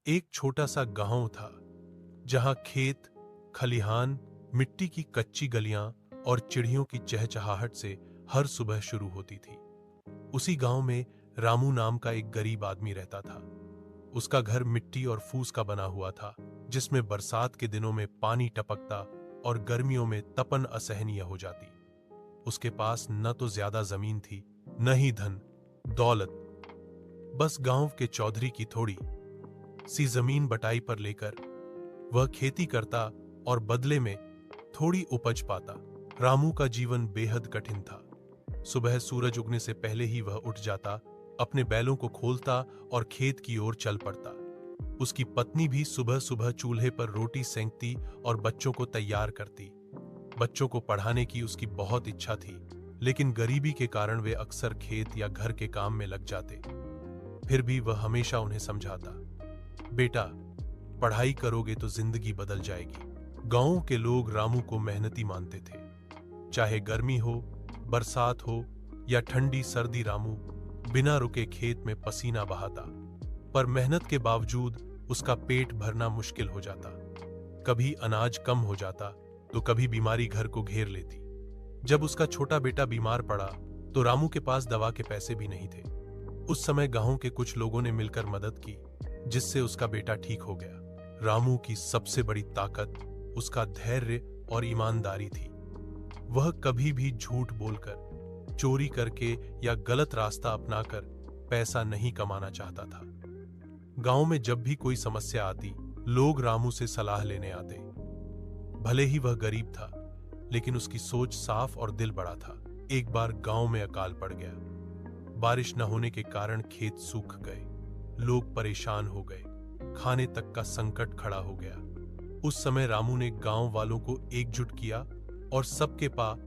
एक छोटा सा गांव था जहां खेत, खलिहान, मिट्टी की कच्ची गलियां और चिड़ियों की चहचहाहट से हर सुबह शुरू होती थी। उसी गांव में रामू नाम का एक गरीब आदमी रहता था। उसका घर मिट्टी और फूस का बना हुआ था, जिसमें बरसात के दिनों में पानी टपकता और गर्मियों में तपन असहनीय हो जाती। उसके पास न तो ज्यादा जमीन थी, न ही धन दौलत। बस गांव के चौधरी की थोड़ी सी जमीन बटाई पर लेकर वह खेती करता और बदले में थोड़ी उपज पाता। रामू का जीवन बेहद कठिन था। सुबह सूरज उगने से पहले ही वह उठ जाता, अपने बैलों को खोलता और खेत की ओर चल पड़ता। उसकी पत्नी भी सुबह सुबह चूल्हे पर रोटी सेंकती और बच्चों को तैयार करती। बच्चों को पढ़ाने की उसकी बहुत इच्छा थी, लेकिन गरीबी के कारण वे अक्सर खेत या घर के काम में लग जाते। फिर भी वह हमेशा उन्हें समझाता, बेटा, पढ़ाई करोगे तो जिंदगी बदल जाएगी। गांव के लोग रामू को मेहनती मानते थे। चाहे गर्मी हो, बरसात हो या ठंडी सर्दी, रामू बिना रुके खेत में पसीना बहाता। पर मेहनत के बावजूद उसका पेट भरना मुश्किल हो जाता। कभी अनाज कम हो जाता तो कभी बीमारी घर को घेर लेती। जब उसका छोटा बेटा बीमार पड़ा तो रामू के पास दवा के पैसे भी नहीं थे। उस समय गांव के कुछ लोगों ने मिलकर मदद की, जिससे उसका बेटा ठीक हो गया। रामू की सबसे बड़ी ताकत उसका धैर्य और ईमानदारी थी। वह कभी भी झूठ बोलकर, चोरी करके या गलत रास्ता अपनाकर पैसा नहीं कमाना चाहता था। गांव में जब भी कोई समस्या आती, लोग रामू से सलाह लेने आते। भले ही वह गरीब था, लेकिन उसकी सोच साफ और दिल बड़ा था। एक बार गांव में अकाल पड़ गया। बारिश न होने के कारण खेत सूख गए, लोग परेशान हो गए, खाने तक का संकट खड़ा हो गया। उस समय रामू ने गांव वालों को एकजुट किया और सबके पास